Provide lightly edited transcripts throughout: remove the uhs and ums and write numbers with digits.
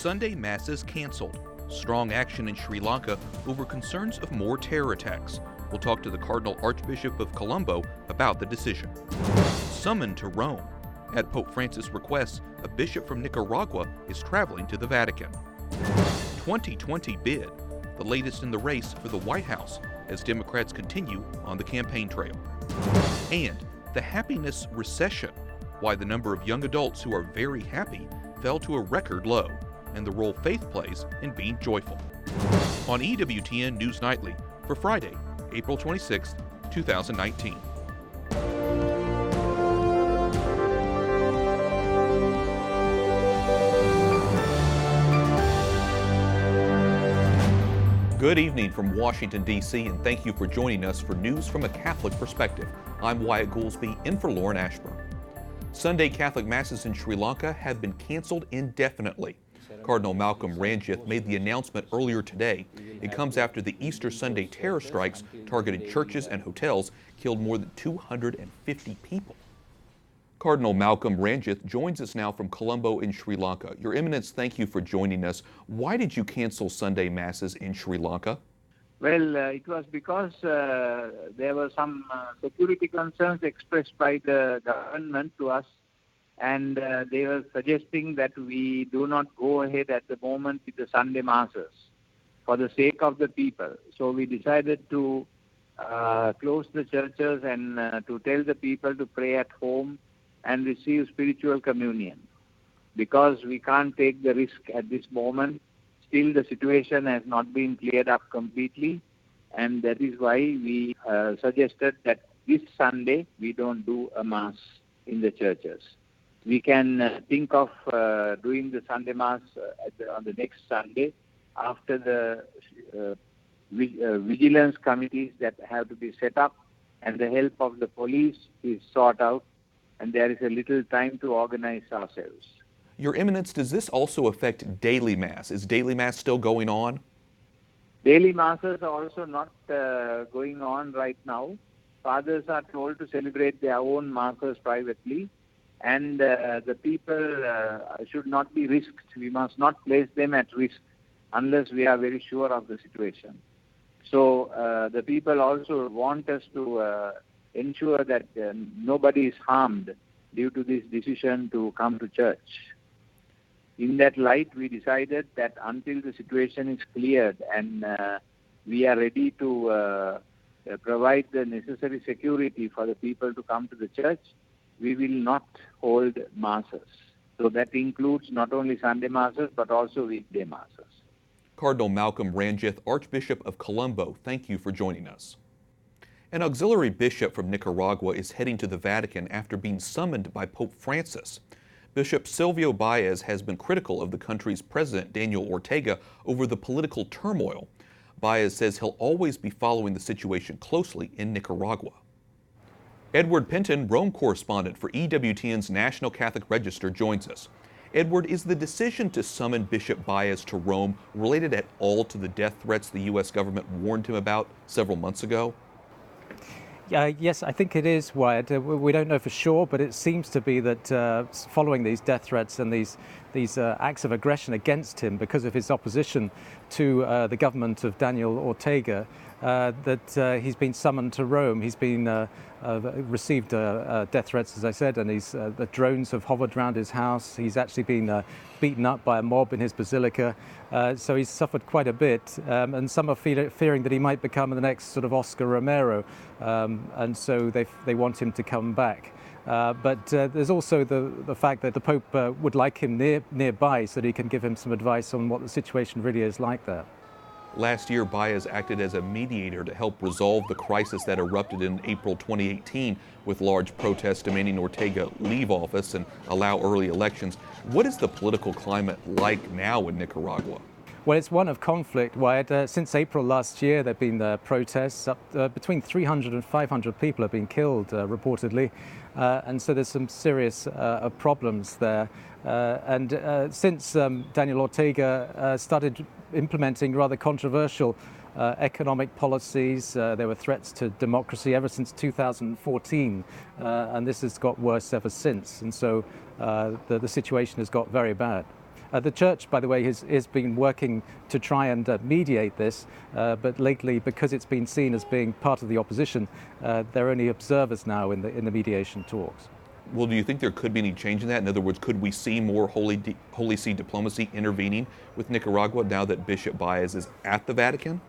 Sunday masses canceled. Strong action in Sri Lanka over concerns of more terror attacks. We'll talk to the Cardinal Archbishop of Colombo about the decision. Summoned to Rome. At Pope Francis' request, a bishop from Nicaragua is traveling to the Vatican. 2020 bid, the latest in the race for the White House as Democrats continue on the campaign trail. And the happiness recession, why the number of young adults who are very happy fell to a record low, and the role faith plays in being joyful. On EWTN News Nightly for Friday, April 26, 2019. Good evening from Washington, D.C., and thank you for joining us for news from a Catholic perspective. I'm Wyatt Goolsby, in for Lauren Ashburn. Sunday Catholic Masses in Sri Lanka have been canceled indefinitely. Cardinal Malcolm Ranjith made the announcement earlier today. It comes after the Easter Sunday terror strikes targeted churches and hotels, killed more than 250 people. Cardinal Malcolm Ranjith joins us now from Colombo in Sri Lanka. Your Eminence, thank you for joining us. Why did you cancel Sunday Masses in Sri Lanka? Well, it was because there were some security concerns expressed by the government to us, and they were suggesting that we do not go ahead at the moment with the Sunday Masses for the sake of the people. So we decided to close the churches and to tell the people to pray at home and receive spiritual communion, because we can't take the risk at this moment. Still, the situation has not been cleared up completely, and that is why we suggested that this Sunday we don't do a Mass in the churches. We can think of doing the Sunday Mass on the next Sunday after the vigilance committees that have to be set up and the help of the police is sought out, and there is a little time to organize ourselves. Your Eminence, does this also affect daily Mass? Is daily Mass still going on? Daily Masses are also not going on right now. Fathers are told to celebrate their own Masses privately, and the people should not be risked. We must not place them at risk unless we are very sure of the situation. So the people also want us to ensure that nobody is harmed due to this decision to come to church. In that light, we decided that until the situation is cleared and we are ready to provide the necessary security for the people to come to the church, we will not hold Masses. So that includes not only Sunday Masses, but also weekday Masses. Cardinal Malcolm Ranjith, Archbishop of Colombo, thank you for joining us. An auxiliary bishop from Nicaragua is heading to the Vatican after being summoned by Pope Francis. Bishop Silvio Baez has been critical of the country's President Daniel Ortega over the political turmoil. Baez says he'll always be following the situation closely in Nicaragua. Edward Penton, Rome correspondent for EWTN's National Catholic Register, joins us. Edward, is the decision to summon Bishop Baez to Rome related at all to the death threats the U.S. government warned him about several months ago? Yes, I think it is, Wyatt. We don't know for sure, but it seems to be that following these death threats and these acts of aggression against him because of his opposition to the government of Daniel Ortega, that he's been summoned to Rome. He's been received death threats, as I said, and the drones have hovered around his house. He's actually been beaten up by a mob in his basilica, so he's suffered quite a bit, and some are fearing that he might become the next sort of Oscar Romero, and so they want him to come back. But there's also the fact that the Pope would like him nearby so that he can give him some advice on what the situation really is like there. Last year, Baez acted as a mediator to help resolve the crisis that erupted in April 2018 with large protests demanding Ortega leave office and allow early elections. What is the political climate like now in Nicaragua? Well, it's one of conflict, Wyatt. Since April last year, there have been protests. Between 300 and 500 people have been killed, reportedly. And so there's some serious problems there. And since Daniel Ortega started implementing rather controversial economic policies, there were threats to democracy ever since 2014. And this has got worse ever since. And so the situation has got very bad. The church, by the way, has been working to try and mediate this, but lately, because it's been seen as being part of the opposition, they're only observers now in the mediation talks. Well, do you think there could be any change in that? In other words, could we see more Holy See diplomacy intervening with Nicaragua now that Bishop Baez is at the Vatican?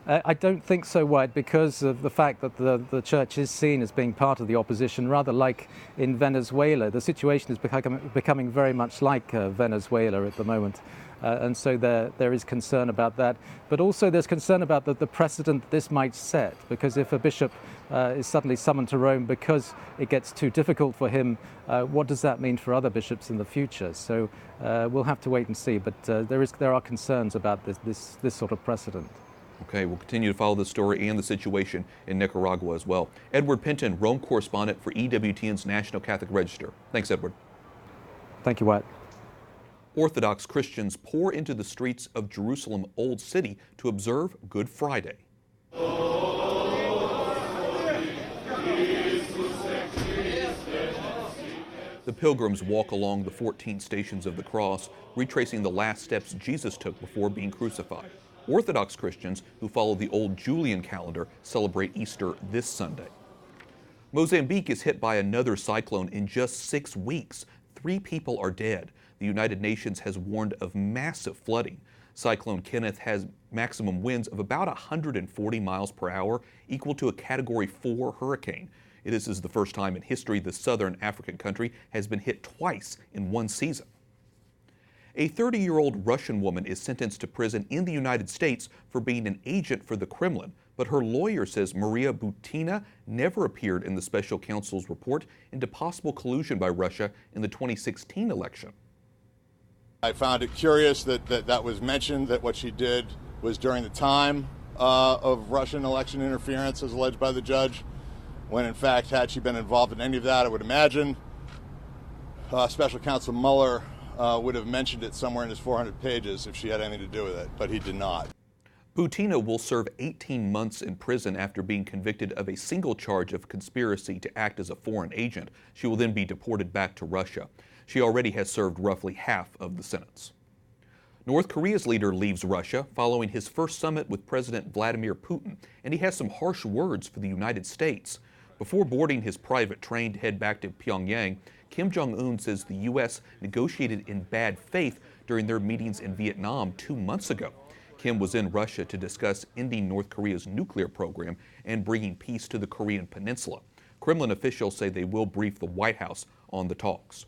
I don't think so, Wyatt, because of the fact that the church is seen as being part of the opposition, rather like in Venezuela. The situation is becoming very much like Venezuela at the moment. And so there is concern about that. But also there's concern about the precedent this might set, because if a bishop is suddenly summoned to Rome because it gets too difficult for him, what does that mean for other bishops in the future? So we'll have to wait and see. But there are concerns about this sort of precedent. Okay, we'll continue to follow the story and the situation in Nicaragua as well. Edward Penton, Rome correspondent for EWTN's National Catholic Register. Thanks, Edward. Thank you, Wyatt. Orthodox Christians pour into the streets of Jerusalem Old City to observe Good Friday. The pilgrims walk along the 14 stations of the cross, retracing the last steps Jesus took before being crucified. Orthodox Christians who follow the old Julian calendar celebrate Easter this Sunday. Mozambique is hit by another cyclone in just 6 weeks. 3 people are dead. The United Nations has warned of massive flooding. Cyclone Kenneth has maximum winds of about 140 miles per hour, equal to a Category 4 hurricane. This is the first time in history the southern African country has been hit twice in one season. A 30-year-old Russian woman is sentenced to prison in the United States for being an agent for the Kremlin, but her lawyer says Maria Butina never appeared in the special counsel's report into possible collusion by Russia in the 2016 election. I found it curious that was mentioned, that what she did was during the time of Russian election interference as alleged by the judge, when in fact, had she been involved in any of that, I would imagine Special Counsel Mueller would have mentioned it somewhere in his 400 pages if she had anything to do with it, but he did not. Butina will serve 18 months in prison after being convicted of a single charge of conspiracy to act as a foreign agent. She will then be deported back to Russia. She already has served roughly half of the sentence. North Korea's leader leaves Russia following his first summit with President Vladimir Putin, and he has some harsh words for the United States. Before boarding his private train to head back to Pyongyang, Kim Jong-un says the U.S. negotiated in bad faith during their meetings in Vietnam 2 months ago. Kim was in Russia to discuss ending North Korea's nuclear program and bringing peace to the Korean peninsula. Kremlin officials say they will brief the White House on the talks.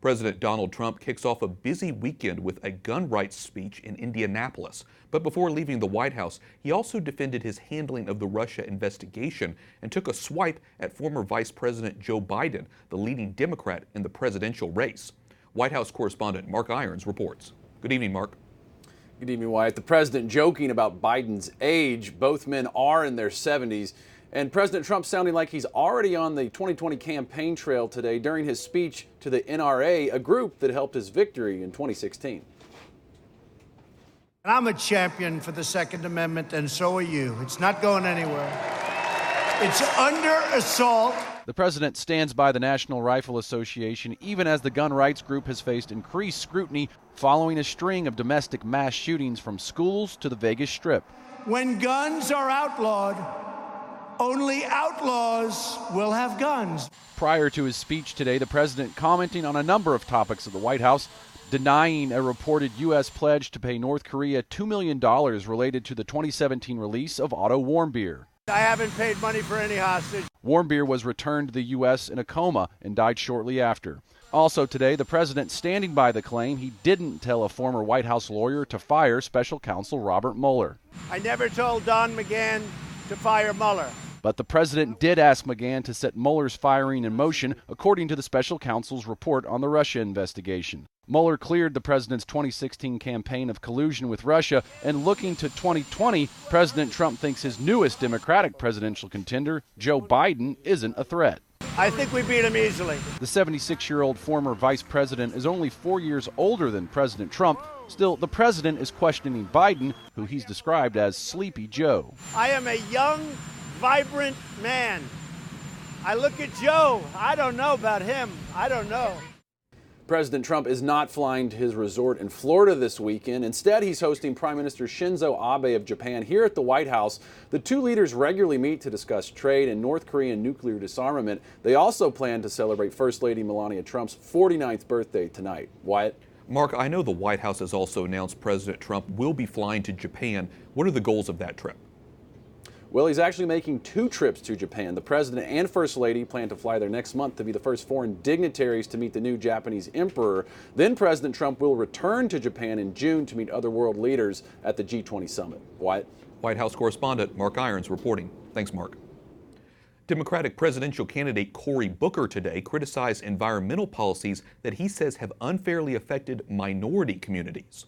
President Donald Trump kicks off a busy weekend with a gun rights speech in Indianapolis. But before leaving the White House, he also defended his handling of the Russia investigation and took a swipe at former Vice President Joe Biden, the leading Democrat in the presidential race. White House correspondent Mark Irons reports. Good evening, Mark. Good evening, Wyatt. The president joking about Biden's age. Both men are in their 70s. And President Trump sounding like he's already on the 2020 campaign trail today during his speech to the NRA, a group that helped his victory in 2016. I'm a champion for the Second Amendment, and so are you. It's not going anywhere. It's under assault. The president stands by the National Rifle Association, even as the gun rights group has faced increased scrutiny following a string of domestic mass shootings from schools to the Vegas Strip. When guns are outlawed, only outlaws will have guns. Prior to his speech today, the president commenting on a number of topics at the White House, denying a reported U.S. pledge to pay North Korea $2 million related to the 2017 release of Otto Warmbier. I haven't paid money for any hostage. Warmbier was returned to the U.S. in a coma and died shortly after. Also today, the president standing by the claim he didn't tell a former White House lawyer to fire special counsel Robert Mueller. I never told Don McGahn to fire Mueller. But the president did ask McGahn to set Mueller's firing in motion, according to the special counsel's report on the Russia investigation. Mueller cleared the president's 2016 campaign of collusion with Russia, and looking to 2020, President Trump thinks his newest Democratic presidential contender, Joe Biden, isn't a threat. I think we beat him easily. The 76-year-old former vice president is only 4 years older than President Trump. Still, the president is questioning Biden, who he's described as Sleepy Joe. I am a young, vibrant man. I look at Joe. I don't know about him. I don't know. President Trump is not flying to his resort in Florida this weekend. Instead, he's hosting Prime Minister Shinzo Abe of Japan here at the White House. The two leaders regularly meet to discuss trade and North Korean nuclear disarmament. They also plan to celebrate First Lady Melania Trump's 49th birthday tonight. Wyatt? Mark, I know the White House has also announced President Trump will be flying to Japan. What are the goals of that trip? Well, he's actually making 2 trips to Japan. The president and first lady plan to fly there next month to be the first foreign dignitaries to meet the new Japanese emperor. Then President Trump will return to Japan in June to meet other world leaders at the G20 summit. Wyatt? White House correspondent Mark Irons reporting. Thanks, Mark. Democratic presidential candidate Cory Booker today criticized environmental policies that he says have unfairly affected minority communities.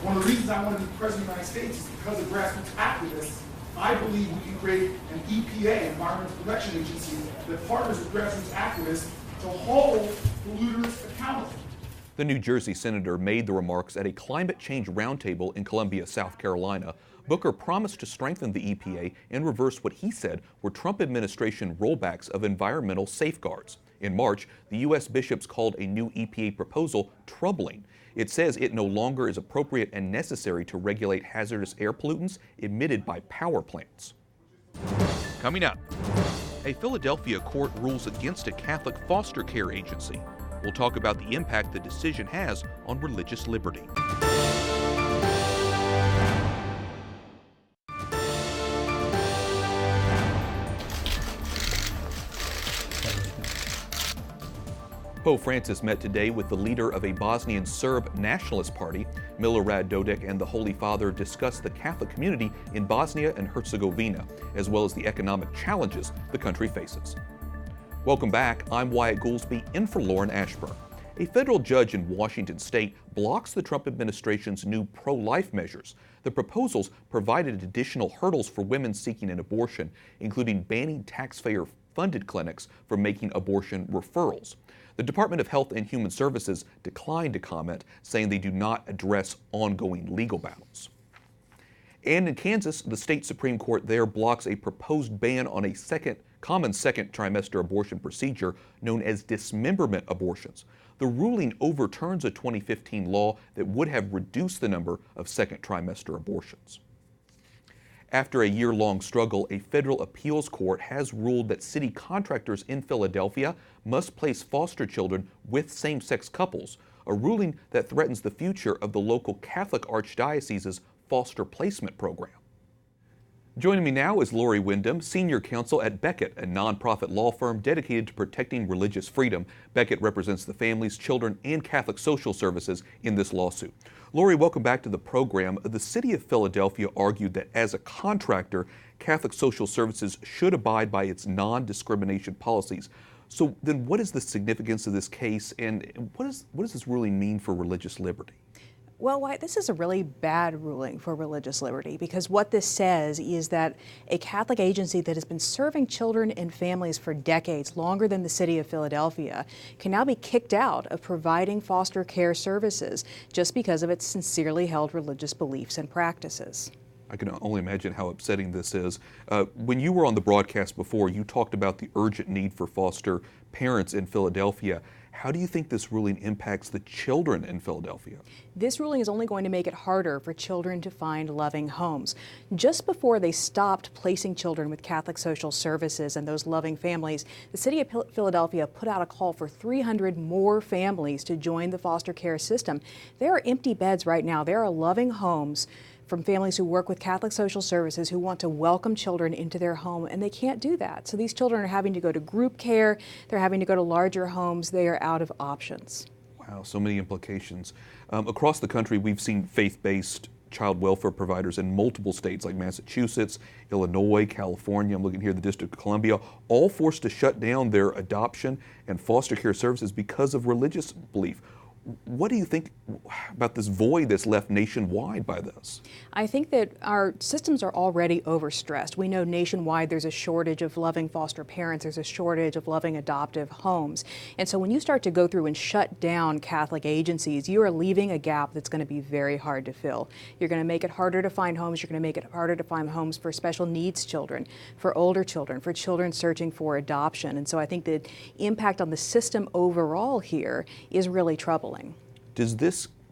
One of the reasons I want to be president of the United States is because of grassroots activists. I believe we can create an EPA, Environmental Protection Agency, that partners with grassroots activists to hold polluters accountable. The New Jersey senator made the remarks at a climate change roundtable in Columbia, South Carolina. Booker promised to strengthen the EPA and reverse what he said were Trump administration rollbacks of environmental safeguards. In March, the U.S. bishops called a new EPA proposal troubling. It says it no longer is appropriate and necessary to regulate hazardous air pollutants emitted by power plants. Coming up, a Philadelphia court rules against a Catholic foster care agency. We'll talk about the impact the decision has on religious liberty. Pope Francis met today with the leader of a Bosnian Serb nationalist party. Milorad Dodik and the Holy Father discussed the Catholic community in Bosnia and Herzegovina, as well as the economic challenges the country faces. Welcome back. I'm Wyatt Goolsby, in for Lauren Ashburn. A federal judge in Washington state blocks the Trump administration's new pro-life measures. The proposals provided additional hurdles for women seeking an abortion, including banning taxpayer-funded clinics from making abortion referrals. The Department of Health and Human Services declined to comment, saying they do not address ongoing legal battles. And in Kansas, the state Supreme Court there blocks a proposed ban on a common second trimester abortion procedure known as dismemberment abortions. The ruling overturns a 2015 law that would have reduced the number of second trimester abortions. After a year-long struggle, a federal appeals court has ruled that city contractors in Philadelphia must place foster children with same-sex couples, a ruling that threatens the future of the local Catholic Archdiocese's foster placement program. Joining me now is Lori Windham, senior counsel at Becket, a nonprofit law firm dedicated to protecting religious freedom. Becket represents the families, children, and Catholic social services in this lawsuit. Lori, welcome back to the program. The city of Philadelphia argued that as a contractor, Catholic social services should abide by its non-discrimination policies. So then what is the significance of this case, and what does this ruling mean for religious liberty? Well, Wyatt, this is a really bad ruling for religious liberty, because what this says is that a Catholic agency that has been serving children and families for decades, longer than the city of Philadelphia, can now be kicked out of providing foster care services just because of its sincerely held religious beliefs and practices. I can only imagine how upsetting this is. When you were on the broadcast before, you talked about the urgent need for foster parents in Philadelphia. How do you think this ruling impacts the children in Philadelphia? This ruling is only going to make it harder for children to find loving homes. Just before they stopped placing children with Catholic social services and those loving families, the city of Philadelphia put out a call for 300 more families to join the foster care system. There are empty beds right now. There are loving homes from families who work with Catholic social services who want to welcome children into their home, and they can't do that. So these children are having to go to group care, they're having to go to larger homes, they are out of options. Wow, so many implications. Across the country, we've seen faith-based child welfare providers in multiple states like Massachusetts, Illinois, California, I'm looking here, the District of Columbia, all forced to shut down their adoption and foster care services because of religious belief. What do you think about this void that's left nationwide by this? I think that our systems are already overstressed. We know nationwide there's a shortage of loving foster parents, there's a shortage of loving adoptive homes. And so when you start to go through and shut down Catholic agencies, you are leaving a gap that's going to be very hard to fill. You're going to make it harder to find homes, you're going to make it harder to find homes for special needs children, for older children, for children searching for adoption. And so I think the impact on the system overall here is really troubling.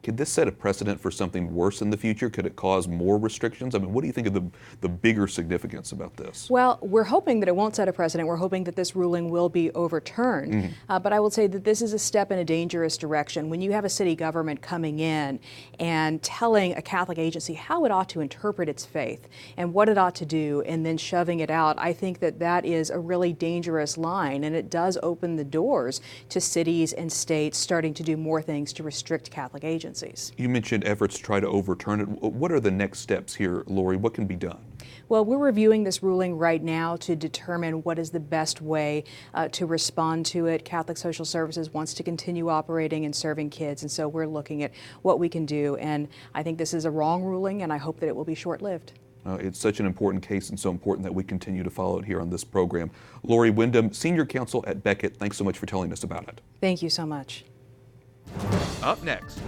Could this set a precedent for something worse in the future? Could it cause more restrictions? I mean, what do you think of the bigger significance about this? Well, we're hoping that it won't set a precedent. We're hoping that this ruling will be overturned. But I will say that this is a step in a dangerous direction. When you have a city government coming in and telling a Catholic agency how it ought to interpret its faith and what it ought to do and then shoving it out, I think that that is a really dangerous line, and it does open the doors to cities and states starting to do more things to restrict Catholic agencies. You mentioned efforts to try to overturn it. What are the next steps here, Lori? What can be done? Well, we're reviewing this ruling right now to determine what is the best way to respond to it. Catholic Social Services wants to continue operating and serving kids, and so we're looking at what we can do. And I think this is a wrong ruling, and I hope that it will be short-lived. It's such an important case and so important that we continue to follow it here on this program. Lori Windham, Senior Counsel at Becket, thanks so much for telling us about it. Thank you so much. Up next,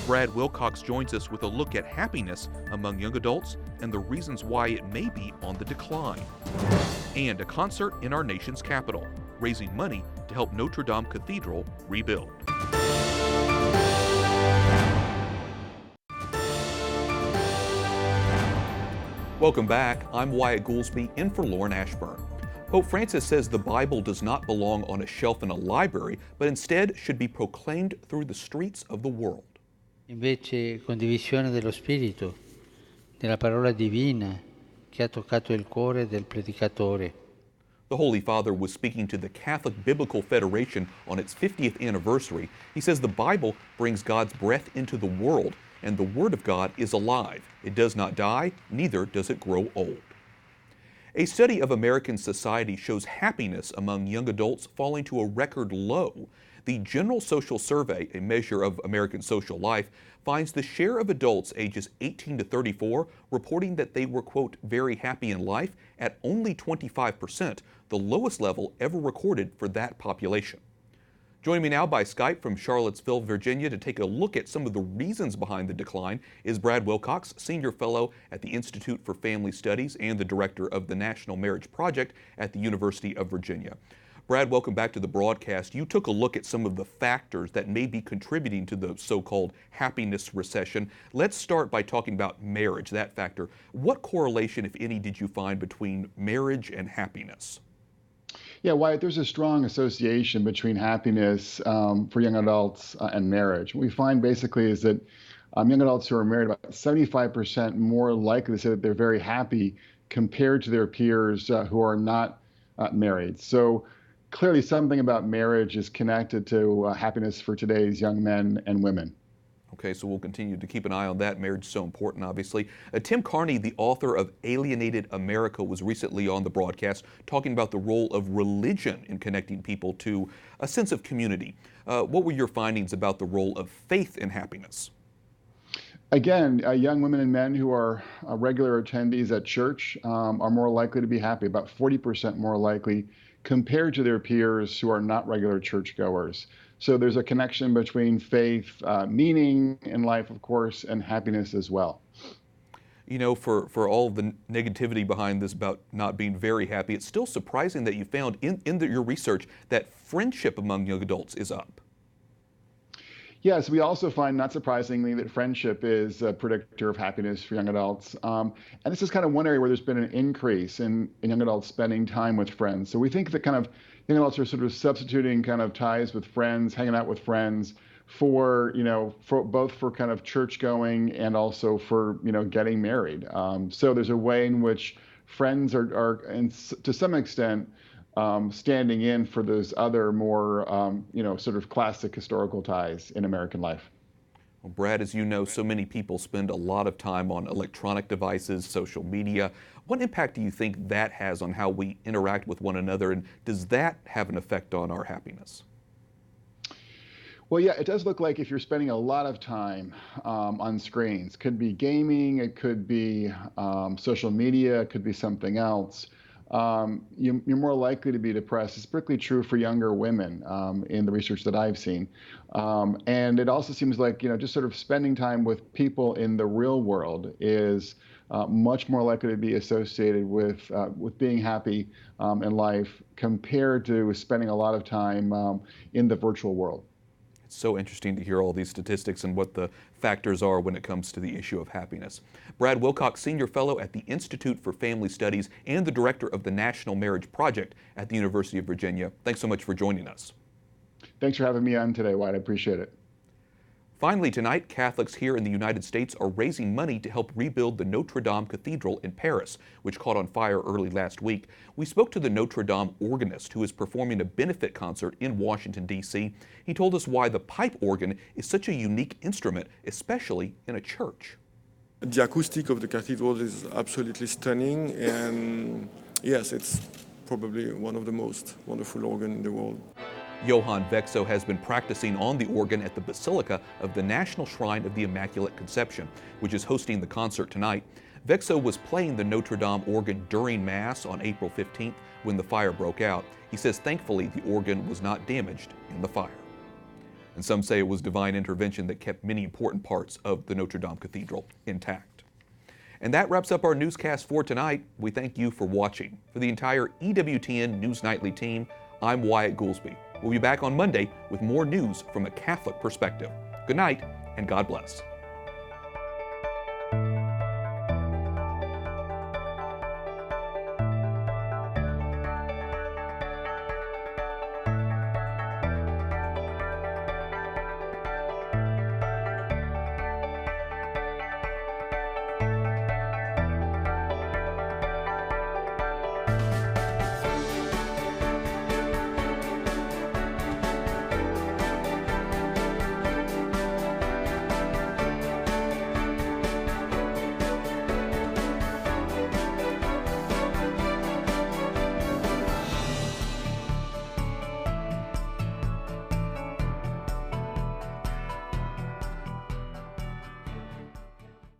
Brad Wilcox joins us with a look at happiness among young adults and the reasons why it may be on the decline. And a concert in our nation's capital, raising money to help Notre Dame Cathedral rebuild. Welcome back. I'm Wyatt Goolsby, in for Lauren Ashburn. Pope Francis says the Bible does not belong on a shelf in a library, but instead should be proclaimed through the streets of the world. Invece condivisione dello spirito, della parola divina che ha toccato il cuore del predicatore. The Holy Father was speaking to the Catholic Biblical Federation on its 50th anniversary. He says the Bible brings God's breath into the world, and the Word of God is alive. It does not die, neither does it grow old. A study of American society shows happiness among young adults falling to a record low. The General Social Survey, a measure of American social life, finds the share of adults ages 18 to 34 reporting that they were, quote, very happy in life at only 25%, the lowest level ever recorded for that population. Joining me now by Skype from Charlottesville, Virginia, to take a look at some of the reasons behind the decline is Brad Wilcox, Senior Fellow at the Institute for Family Studies and the Director of the National Marriage Project at the University of Virginia. Brad, welcome back to the broadcast. You took a look at some of the factors that may be contributing to the so-called happiness recession. Let's start by talking about marriage, that factor. What correlation, if any, did you find between marriage and happiness? Yeah, Wyatt, there's a strong association between happiness for young adults and marriage. What we find basically is that young adults who are married, about 75% more likely to say that they're very happy compared to their peers who are not married. So clearly something about marriage is connected to happiness for today's young men and women. Okay, so we'll continue to keep an eye on that. Marriage is so important, obviously. Tim Carney, the author of Alienated America, was recently on the broadcast talking about the role of religion in connecting people to a sense of community. What were your findings about the role of faith in happiness? Again, young women and men who are regular attendees at church are more likely to be happy, about 40% more likely compared to their peers who are not regular churchgoers. So there's a connection between faith, meaning in life, of course, and happiness as well. You know, for all the negativity behind this about not being very happy, it's still surprising that you found in your research that friendship among young adults is up. Yes, we also find, not surprisingly, that friendship is a predictor of happiness for young adults. And this is kind of one area where there's been an increase in young adults spending time with friends. So we think that kind of young adults are sort of substituting kind of ties with friends, hanging out with friends for, both for kind of church going and also for, getting married. So there's a way in which friends are to some extent, standing in for those other more, sort of classic historical ties in American life. Well, Brad, as you know, so many people spend a lot of time on electronic devices, social media. What impact do you think that has on how we interact with one another, and does that have an effect on our happiness? Well, yeah, it does look like if you're spending a lot of time on screens, could be gaming, it could be social media, it could be something else, you're more likely to be depressed. It's particularly true for younger women in the research that I've seen. And it also seems like, just sort of spending time with people in the real world is much more likely to be associated with being happy in life compared to spending a lot of time in the virtual world. It's so interesting to hear all these statistics and what the factors are when it comes to the issue of happiness. Brad Wilcox, Senior Fellow at the Institute for Family Studies and the Director of the National Marriage Project at the University of Virginia. Thanks so much for joining us. Thanks for having me on today, Wyatt. I appreciate it. Finally tonight, Catholics here in the United States are raising money to help rebuild the Notre Dame Cathedral in Paris, which caught on fire early last week. We spoke to the Notre Dame organist who is performing a benefit concert in Washington, D.C. He told us why the pipe organ is such a unique instrument, especially in a church. The acoustic of the cathedral is absolutely stunning, and yes, it's probably one of the most wonderful organs in the world. Johann Vexo has been practicing on the organ at the Basilica of the National Shrine of the Immaculate Conception, which is hosting the concert tonight. Vexo was playing the Notre Dame organ during Mass on April 15th when the fire broke out. He says thankfully the organ was not damaged in the fire. And some say it was divine intervention that kept many important parts of the Notre Dame Cathedral intact. And that wraps up our newscast for tonight. We thank you for watching. For the entire EWTN News Nightly team, I'm Wyatt Goolsby. We'll be back on Monday with more news from a Catholic perspective. Good night, and God bless.